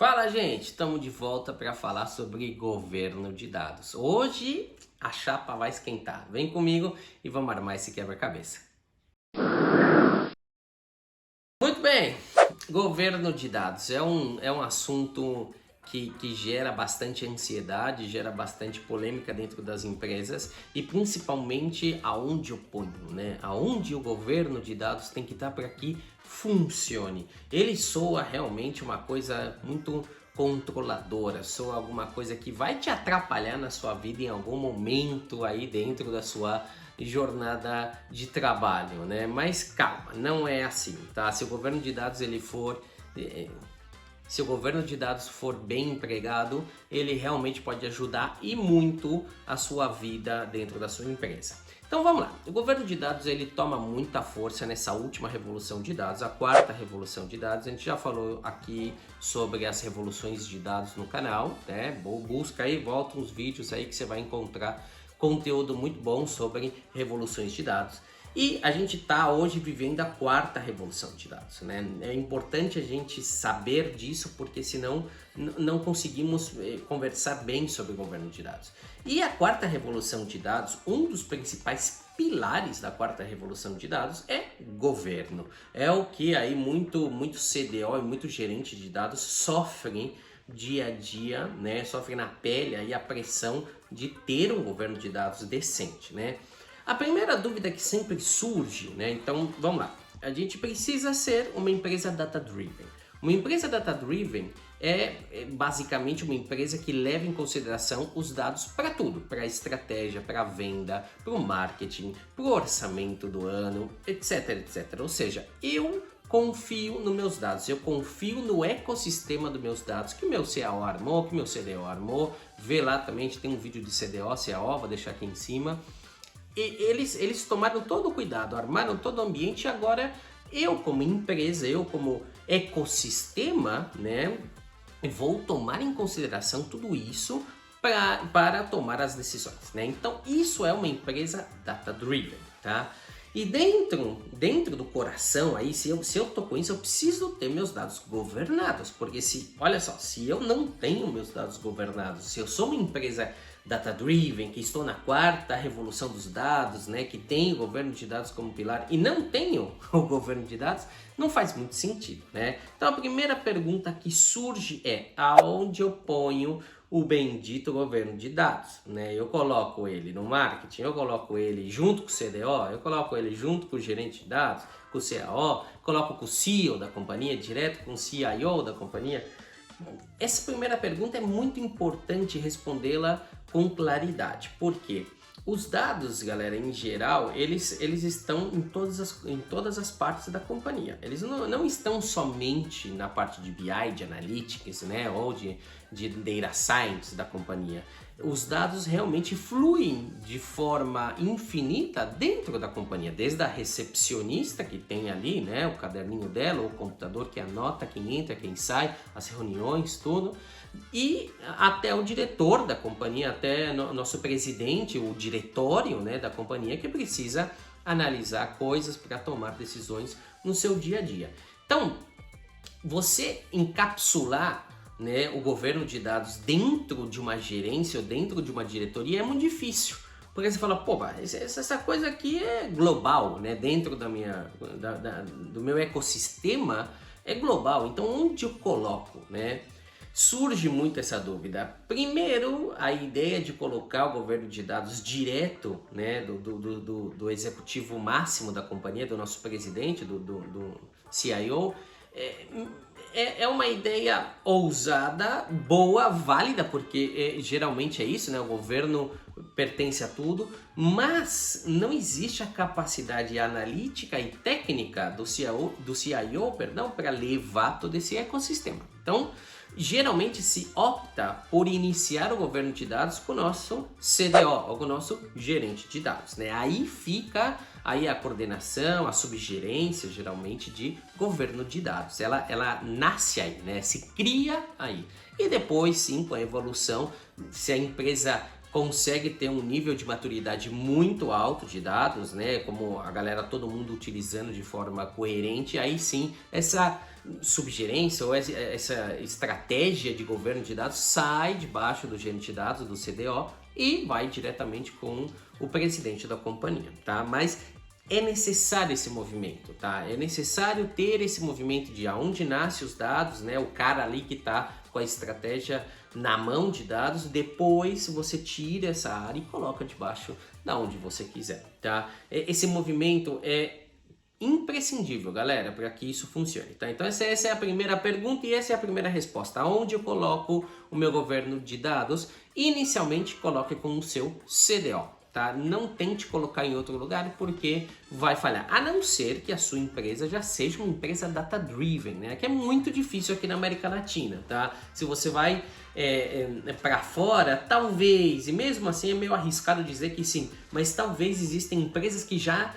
Fala, gente, estamos de volta para falar sobre governo de dados. Hoje a chapa vai esquentar. Vem comigo e vamos armar esse quebra-cabeça. Muito bem, governo de dados é um assunto que gera bastante ansiedade, gera bastante polêmica dentro das empresas e principalmente aonde eu ponho, né? Aonde o governo de dados tem que estar para que funcione. Ele soa realmente uma coisa muito controladora, soa alguma coisa que vai te atrapalhar na sua vida em algum momento aí dentro da sua jornada de trabalho, né? Mas calma, não é assim, tá? Se o governo de dados se o governo de dados for bem empregado, ele realmente pode ajudar e muito a sua vida dentro da sua empresa. Então vamos lá, o governo de dados ele toma muita força nessa última revolução de dados, a quarta revolução de dados. A gente já falou aqui sobre as revoluções de dados no canal, né? Busca aí, volta uns vídeos aí que você vai encontrar conteúdo muito bom sobre revoluções de dados. E a gente está hoje vivendo a quarta revolução de dados, né? É importante a gente saber disso porque senão não conseguimos conversar bem sobre o governo de dados. E a quarta revolução de dados, um dos principais pilares da quarta revolução de dados é governo. É o que aí muito CDO e muito gerente de dados sofrem dia a dia, né? Sofrem na pele aí a pressão de ter um governo de dados decente, né? A primeira dúvida que sempre surge, né? Então, vamos lá. A gente precisa ser uma empresa data-driven. Uma empresa data-driven é basicamente uma empresa que leva em consideração os dados para tudo, para a estratégia, para a venda, para o marketing, para o orçamento do ano, etc, etc. Ou seja, eu confio nos meus dados, eu confio no ecossistema dos meus dados que o meu CAO armou, que o meu CDO armou. Vê lá também, a gente tem um vídeo de CDO, CAO, vou deixar aqui em cima. E eles tomaram todo o cuidado, armaram todo o ambiente e agora eu como empresa, eu como ecossistema, né, vou tomar em consideração tudo isso para tomar as decisões, né? Então isso é uma empresa data-driven, tá? E dentro do coração aí, se eu tô com isso, eu preciso ter meus dados governados, porque olha só, se eu não tenho meus dados governados, se eu sou uma empresa data-driven, que estou na quarta revolução dos dados, né, que tem o governo de dados como pilar e não tenho o governo de dados, não faz muito sentido, né? Então a primeira pergunta que surge é: aonde eu ponho o bendito governo de dados, né? Eu coloco ele no marketing, eu coloco ele junto com o CDO, eu coloco ele junto com o gerente de dados, com o CAO, coloco com o CEO da companhia, direto com o CIO da companhia. Essa primeira pergunta é muito importante respondê-la com claridade. Por quê? Os dados, galera, em geral, eles estão em todas as partes da companhia. Eles não estão somente na parte de BI, de Analytics, né, ou de Data Science da companhia. Os dados realmente fluem de forma infinita dentro da companhia, desde a recepcionista que tem ali, né, o caderninho dela, o computador que anota quem entra, quem sai, as reuniões, tudo, e até o diretor da companhia, até nosso presidente, o diretório, né, da companhia, que precisa analisar coisas para tomar decisões no seu dia a dia. Então, você encapsular, né, o governo de dados dentro de uma gerência ou dentro de uma diretoria é muito difícil. Porque você fala, pô, essa coisa aqui é global, né? Dentro do meu ecossistema é global. Então, onde eu coloco, né? Surge muito essa dúvida. Primeiro, a ideia de colocar o governo de dados direto, né, do executivo máximo da companhia, do nosso presidente, do CIO, é uma ideia ousada, boa, válida, porque geralmente é isso, né? O governo pertence a tudo, mas não existe a capacidade analítica e técnica do CIO, para levar todo esse ecossistema. Então, geralmente se opta por iniciar o governo de dados com o nosso CDO, ou com o nosso gerente de dados, né? Aí fica aí a coordenação, a subgerência, geralmente, de governo de dados. Ela nasce aí, né? Se cria aí. E depois, sim, com a evolução, se a empresa consegue ter um nível de maturidade muito alto de dados, né? Como a galera, todo mundo utilizando de forma coerente, aí sim, essa subgerência ou essa estratégia de governo de dados sai debaixo do gerente de dados, do CDO, e vai diretamente com o presidente da companhia, tá? Mas é necessário esse movimento, tá? É necessário ter esse movimento de aonde nascem os dados, né? O cara ali que está com a estratégia na mão de dados, depois você tira essa área e coloca debaixo da onde você quiser, tá? Esse movimento é imprescindível, galera, para que isso funcione, tá? Então essa é a primeira pergunta e essa é a primeira resposta. Onde eu coloco o meu governo de dados? Inicialmente, coloque com o seu CDO, tá? Não tente colocar em outro lugar porque vai falhar, a não ser que a sua empresa já seja uma empresa data-driven, né? Que é muito difícil aqui na América Latina, tá? Se você vai para fora, talvez, e mesmo assim é meio arriscado dizer que sim, mas talvez existem empresas que já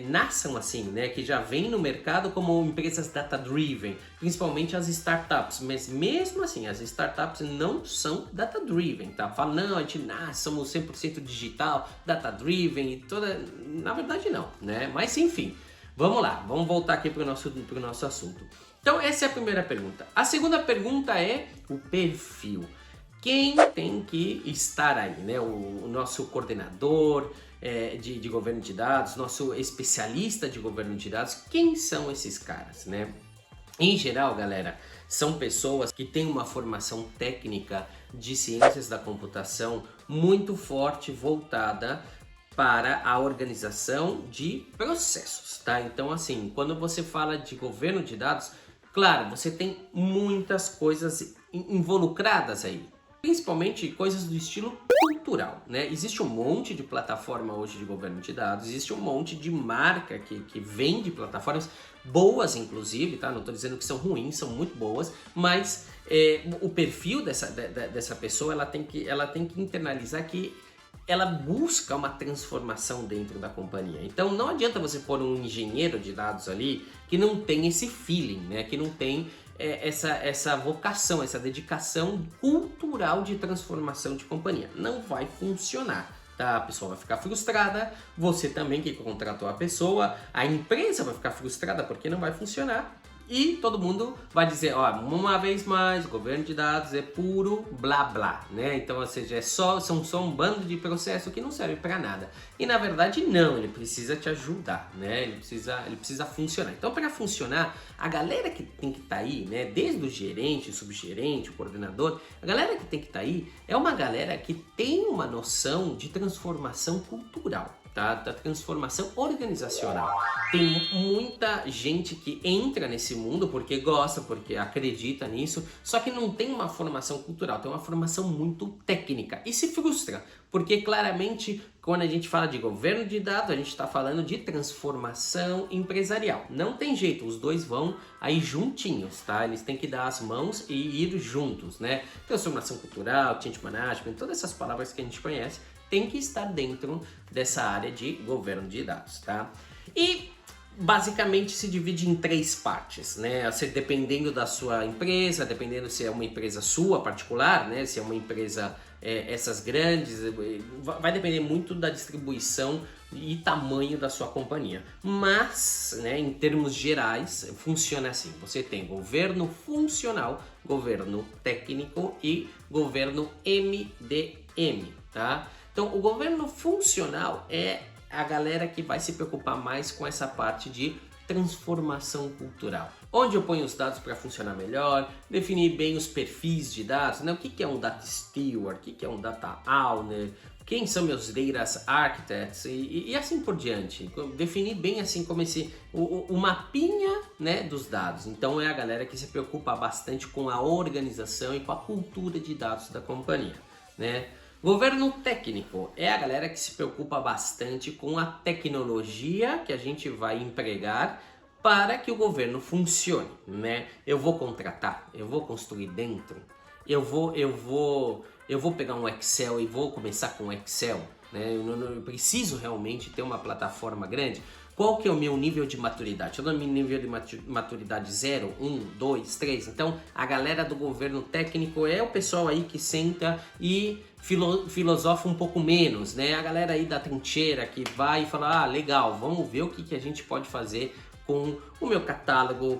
nasçam assim, né? Que já vêm no mercado como empresas data-driven, principalmente as startups, mas mesmo assim as startups não são data-driven, tá? Fala, não, a gente nasce, somos 100% digital, data-driven e toda... Na verdade não, né? Mas enfim, vamos lá, vamos voltar aqui para o nosso assunto. Então essa é a primeira pergunta. A segunda pergunta é o perfil. Quem tem que estar aí, né? O nosso coordenador de governo de dados, nosso especialista de governo de dados, quem são esses caras, né? Em geral, galera, são pessoas que têm uma formação técnica de ciências da computação muito forte, voltada para a organização de processos, tá? Então, assim, quando você fala de governo de dados, claro, você tem muitas coisas involucradas aí, principalmente coisas do estilo cultural, né? Existe um monte de plataforma hoje de governo de dados, existe um monte de marca que vende plataformas boas, inclusive, tá? Não estou dizendo que são ruins, são muito boas, mas o perfil dessa pessoa, ela tem que internalizar que ela busca uma transformação dentro da companhia. Então não adianta você pôr um engenheiro de dados ali que não tem esse feeling, né? Que não tem essa vocação, essa dedicação cultural de transformação de companhia. Não vai funcionar, tá? A pessoa vai ficar frustrada, você também que contratou a pessoa, a empresa vai ficar frustrada porque não vai funcionar. E todo mundo vai dizer, ó, uma vez mais, o governo de dados é puro blá blá, né? Então, ou seja, são só um bando de processo que não serve para nada. E na verdade não, ele precisa te ajudar, né? Ele precisa funcionar. Então, para funcionar, a galera que tem que estar aí, né? Desde o gerente, o subgerente, o coordenador, a galera que tem que estar aí é uma galera que tem uma noção de transformação cultural. Tá? Da transformação organizacional. Tem muita gente que entra nesse mundo porque gosta, porque acredita nisso, só que não tem uma formação cultural, tem uma formação muito técnica e se frustra, porque claramente quando a gente fala de governo de dados, a gente está falando de transformação empresarial. Não tem jeito, os dois vão aí juntinhos, tá? Eles têm que dar as mãos e ir juntos, né? Transformação cultural, change management, todas essas palavras que a gente conhece, tem que estar dentro dessa área de governo de dados, tá? E basicamente se divide em três partes, né? Dependendo da sua empresa, dependendo se é uma empresa sua particular, né? Se é uma empresa essas grandes, vai depender muito da distribuição e tamanho da sua companhia. Mas, né, em termos gerais, funciona assim. Você tem governo funcional, governo técnico e governo MDM, tá? Então, o governo funcional é a galera que vai se preocupar mais com essa parte de transformação cultural. Onde eu ponho os dados para funcionar melhor, definir bem os perfis de dados, né? O que é um Data Steward, o que é um Data Owner, quem são meus Data Architects e assim por diante. Definir bem assim como o mapinha, né, dos dados. Então é a galera que se preocupa bastante com a organização e com a cultura de dados da companhia, né? Governo técnico é a galera que se preocupa bastante com a tecnologia que a gente vai empregar para que o governo funcione, né? Eu vou contratar, eu vou construir dentro, eu vou pegar um Excel e vou começar com Excel, né? Eu preciso realmente ter uma plataforma grande. Qual que é o meu nível de maturidade? Eu dou meu nível de maturidade 0, 1, 2, 3. Então, a galera do governo técnico é o pessoal aí que senta e filosofa um pouco menos, né? A galera aí da trincheira que vai e fala, ah, legal, vamos ver o que a gente pode fazer com o meu catálogo,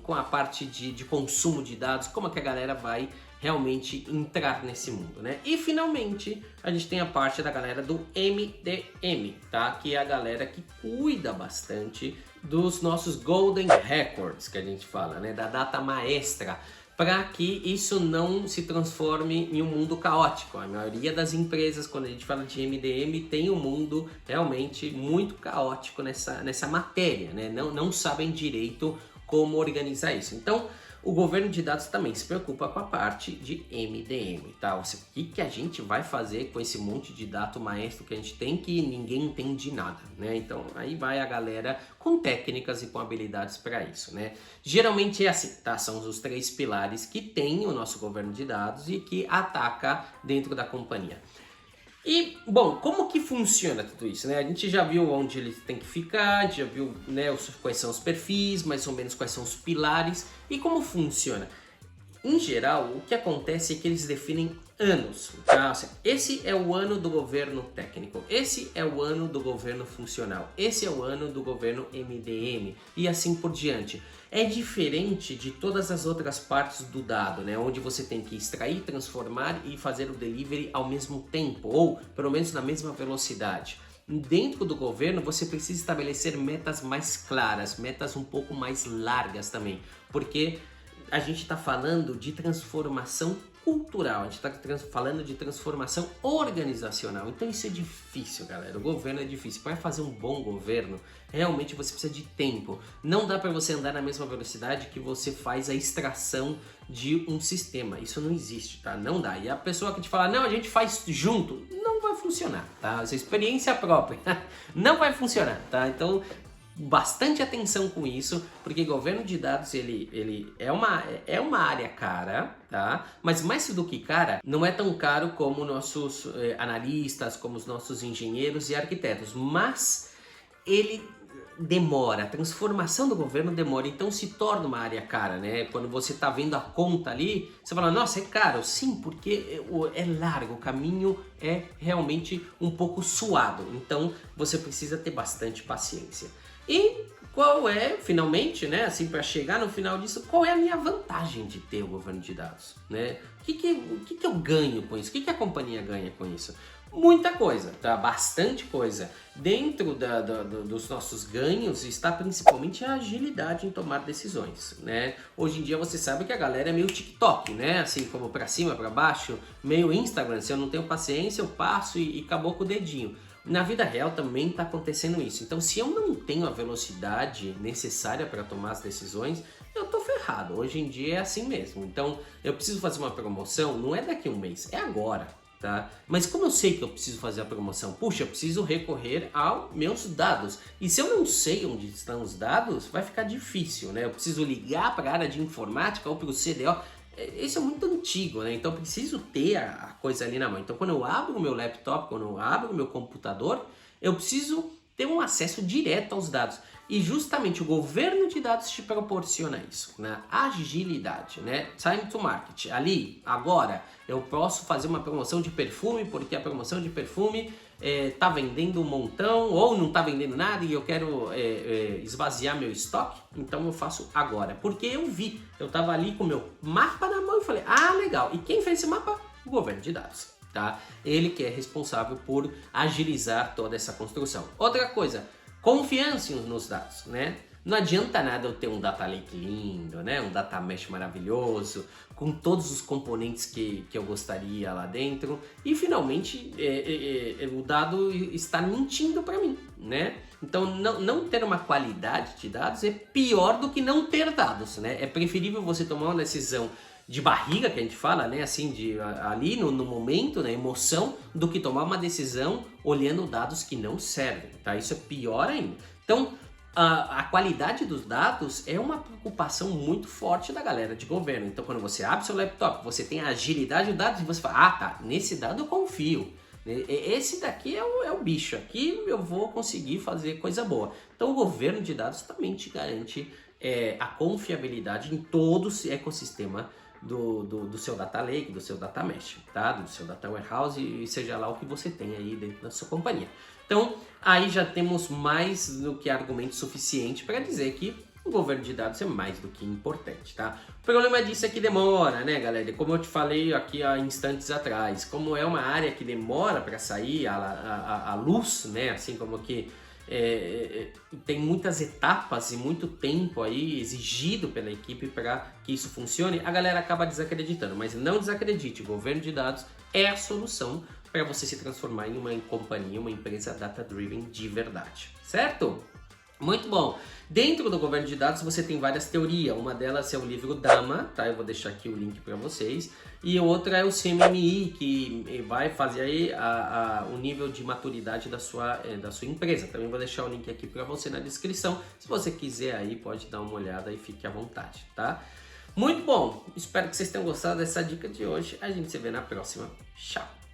com a parte de consumo de dados, como é que a galera vai realmente entrar nesse mundo, né? E finalmente a gente tem a parte da galera do MDM, tá? Que é a galera que cuida bastante dos nossos Golden Records, que a gente fala, né? Da data maestra, para que isso não se transforme em um mundo caótico. A maioria das empresas, quando a gente fala de MDM, tem um mundo realmente muito caótico nessa matéria, né? Não sabem direito como organizar isso. Então, o governo de dados também se preocupa com a parte de MDM, tá? O que a gente vai fazer com esse monte de dado maestro que a gente tem que ninguém entende nada, né? Então aí vai a galera com técnicas e com habilidades para isso, né? Geralmente é assim, tá? São os 3 pilares que tem o nosso governo de dados e que ataca dentro da companhia. E, bom, como que funciona tudo isso, né? A gente já viu onde ele tem que ficar, a gente já viu, né, quais são os perfis, mais ou menos quais são os pilares e como funciona. Em geral, o que acontece é que eles definem anos, tá? Esse é o ano do governo técnico, esse é o ano do governo funcional, esse é o ano do governo MDM e assim por diante. É diferente de todas as outras partes do dado, né? Onde você tem que extrair, transformar e fazer o delivery ao mesmo tempo, ou pelo menos na mesma velocidade. Dentro do governo, você precisa estabelecer metas mais claras, metas um pouco mais largas também, porque a gente está falando de transformação cultural, a gente está falando de transformação organizacional, então isso é difícil, galera. O governo é difícil. Para fazer um bom governo, realmente você precisa de tempo. Não dá para você andar na mesma velocidade que você faz a extração de um sistema. Isso não existe, tá? Não dá. E a pessoa que te fala, não, a gente faz junto, não vai funcionar, tá? Essa experiência própria não vai funcionar, tá? Então, bastante atenção com isso, porque governo de dados ele é uma área cara, tá? Mas mais do que cara, não é tão caro como nossos analistas, como os nossos engenheiros e arquitetos, mas ele demora, a transformação do governo demora, então se torna uma área cara, né? Quando você tá vendo a conta ali, você fala, nossa, é caro. Sim, porque é largo, o caminho é realmente um pouco suado, então você precisa ter bastante paciência. E qual é, finalmente, né, assim, para chegar no final disso, qual é a minha vantagem de ter o governo de dados, né? O que eu ganho com isso? O que a companhia ganha com isso? Muita coisa, tá? Bastante coisa. Dentro dos nossos ganhos está principalmente a agilidade em tomar decisões, né? Hoje em dia você sabe que a galera é meio TikTok, né? Assim como para cima, para baixo, meio Instagram. Se eu não tenho paciência, eu passo e acabou com o dedinho. Na vida real também está acontecendo isso. Então, se eu não tenho a velocidade necessária para tomar as decisões, eu tô ferrado. Hoje em dia é assim mesmo. Então, eu preciso fazer uma promoção, não é daqui a um mês, é agora, tá? Mas como eu sei que eu preciso fazer a promoção? Puxa, eu preciso recorrer aos meus dados. E se eu não sei onde estão os dados, vai ficar difícil, né? Eu preciso ligar para a área de informática ou para o CDO. Isso é muito antigo, né? Então eu preciso ter a coisa ali na mão. Então quando eu abro o meu laptop, quando eu abro o meu computador, eu preciso ter um acesso direto aos dados. E justamente o governo de dados te proporciona isso, né? Agilidade, né? Time to market. Ali, agora, eu posso fazer uma promoção de perfume, porque a promoção de perfume tá vendendo um montão ou não tá vendendo nada e eu quero esvaziar meu estoque, então eu faço agora. Porque eu vi, eu tava ali com o meu mapa na mão e falei, ah, legal. E quem fez esse mapa? O governo de dados, tá? Ele que é responsável por agilizar toda essa construção. Outra coisa, confiança nos dados, né? Não adianta nada eu ter um data lake lindo, né? Um data mesh maravilhoso, com todos os componentes que eu gostaria lá dentro e finalmente o dado está mentindo para mim, né? Então não ter uma qualidade de dados é pior do que não ter dados, né? É preferível você tomar uma decisão de barriga, que a gente fala, né? Assim, ali no momento, na emoção, do que tomar uma decisão olhando dados que não servem, tá? Isso é pior ainda. Então, a qualidade dos dados é uma preocupação muito forte da galera de governo. Então, quando você abre seu laptop, você tem a agilidade dos dados e você fala, ah, tá, nesse dado eu confio. Esse daqui é o bicho, aqui eu vou conseguir fazer coisa boa. Então, o governo de dados também te garante a confiabilidade em todo o ecossistema do seu Data Lake, do seu Data Mesh, tá? Do seu Data Warehouse e seja lá o que você tem aí dentro da sua companhia. Então, aí já temos mais do que argumento suficiente para dizer que o governo de dados é mais do que importante, tá? O problema disso é que demora, né, galera? Como eu te falei aqui há instantes atrás, como é uma área que demora para sair a luz, né? Assim como que tem muitas etapas e muito tempo aí exigido pela equipe para que isso funcione, a galera acaba desacreditando. Mas não desacredite, o governo de dados é a solução para você se transformar em uma companhia, uma empresa data-driven de verdade, certo? Muito bom. Dentro do governo de dados você tem várias teorias. Uma delas é o livro Dama, tá? Eu vou deixar aqui o link para vocês. E outra é o CMMI, que vai fazer aí o nível de maturidade da sua empresa. Também vou deixar o link aqui para você na descrição. Se você quiser aí, pode dar uma olhada e fique à vontade, tá? Muito bom. Espero que vocês tenham gostado dessa dica de hoje. A gente se vê na próxima. Tchau.